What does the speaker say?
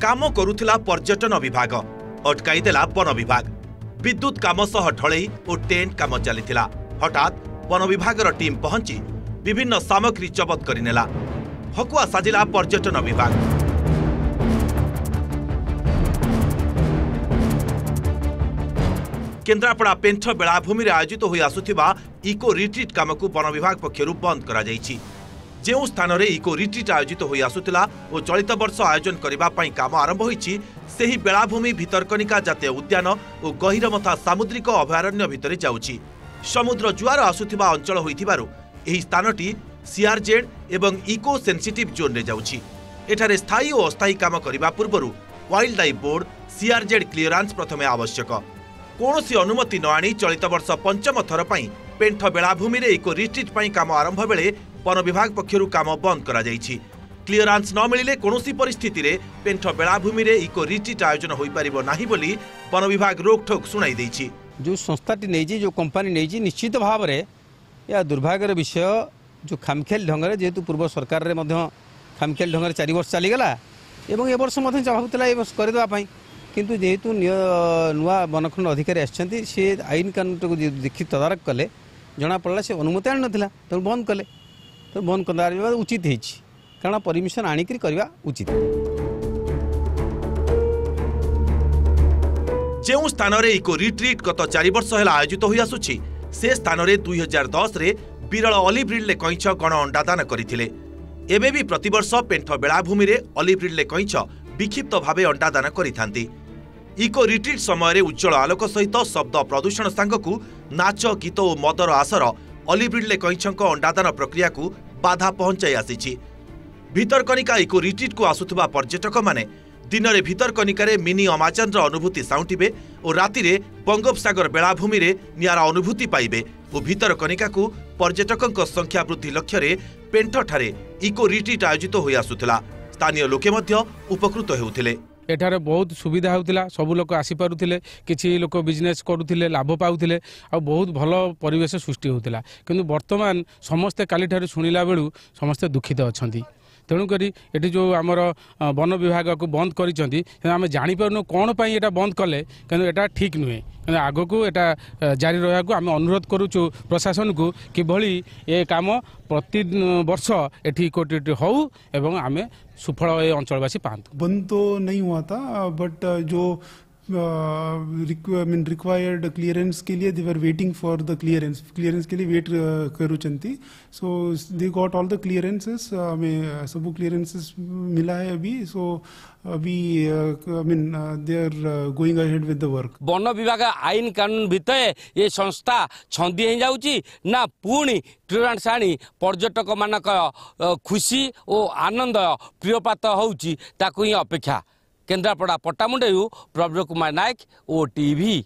काम करुथिला पर्यटन विभाग अटकाई देला वन विभाग। विद्युत काम सह ढलई और टेंट काम चलीथिला। हठात वन विभाग टीम पहुंची विभिन्न सामग्री जबत करिनेला। हकुआ साजिला पर्यटन विभाग। केन्द्रापड़ा पेंठ बेलाभूमि आयोजित हो आसुथिबा इको रिट्रीट काम को वन विभाग पक्षरु बंद करा जायछि। जेउ स्थान रे इको रिट्रीट आयोजित हो आसुथिला और चलित वर्ष आयोजन करिबा पई काम आरंभ होईछि सेही बेलाभूमि भितरकनिका जातीय उद्यान और गहिरमथा सामुद्रिक अभयारण्य भितरे जाउछि। समुद्र जुआर आसुथिबा अंचल होइथिबारु एही स्थानटी सीआरजेड एवं इको सेंसिटिव जोन रे जाउछि। एठारे स्थायी और अस्थायी काम करिबा पूर्वरु wildlife board CRZ clearance प्रथमे आवश्यक। कौनसी अनुमति न आनी चलित वर्ष पंचम थर पई पेंठ बेलाभूमि रे इको रिट्रीट पई काम आरंभ बेले वन विभाग पक्षरु काम बंद करा जायछि। क्लियरेंस न मिलिले कौनसी परिस्थिति रे पेंठ बेलाभूमि रे इको रिट्रीट आयोजन होई परिबो नाही बोली वन विभाग रोकठोक सुनाई दैछि। जो संस्थाटी नहीं जो कंपनी नहीं निश्चित भाव में या दुर्भाग्यर विषय जो खामखेल ढंग से जेहेतु पूर्व सरकार रे खामखेल ढंग 4 वर्ष चलीगला एवं ए वर्ष चाहूला ए वर्ष करदेवाई किंतु जेहेतु नुआ वनखंड अधिकारी आसछन्ती से आईन कानून को देखी तदारक कले जना पड़ा से अनुमति आनी ना तो बंद कले तो बंद कर उचित होती कारण परमिशन आनिक करवा उचित। जो स्थान रे इको रिट्रीट गत 4 वर्ष है आयोजित हो आसुछि से स्थान रे 2010 रे विरल ऑलिव रिडले कईछ गण अंडादान करथिले। एबे भी प्रतिवर्ष पेंठ बेलाभूमि रे ऑलिव रिडले कईछ विक्षिप्त भावे अंडादान करिथांती। इको रिट्रीट समय रे उज्जवल आलोक सहित शब्द प्रदूषण सांगकु नाच गीत और मदर आसर ऑलिव रिडले कईछक अंडादान प्रक्रिया को बाधा पहुंचाई आसीछि। भितरकनिका इको रिट्रीट को आसुथबा पर्यटक माने दिन में भितरकनिकार मिनी अमाजन अनुभूति साउंटिबे और राति रे बंगोपसागर बेलाभूमि रे नियारा अनुभूति पाइबे और भितरकनिका को पर्यटकों संख्या वृद्धि लक्ष्य रे पेंठ ठारे इको रिट्रीट आयोजित हो आसुथिला। स्थानीय लोके मध्य उपकृत हेउथिले। एठारे बहुत सुविधा होउथिला, सब लोक आसी पारुथिले, किछि लोक बिजनेस करुथिले, लाभ पाउथिले और बहुत भल परिवेश सृष्टि होउथिला। किंतु वर्तमान समस्ते काली ठारे सुनिला बेलू समस्ते दुखित अछंती। तेणुक ये जो आमर वन विभाग को बंद करें जापर कौन पर यहाँ बंद कले कि यहाँ ठीक नुहे कि आग को यहाँ जारी रहा को आम अनुरोध करुचु प्रशासन को किभली ये काम प्रति वर्ष एटी इकोरिट्रीट हो एवं आम सुफल ये अंचलवासी पातु। बंद तो नहीं हुआ था बट जो रिक्वायर्ड क्लियरेंस के लिए they were waiting for the clearance के लिए वेट करुचंती। So they got all the clearances हमें सब क्लियरेंसेस मिला है अभी। सो अभी they are going ahead with the work. वन विभाग आईन कानून भितर ये संस्था छंदी हो जाउची ना पुणी क्लियरेंस आनी पर्यटक मानक खुशी और आनंद प्रियपात होउची ताकू ही अपेक्षा। केन्द्रापड़ा पट्टामुंडेयु प्रवीण कुमार नायक, OTV।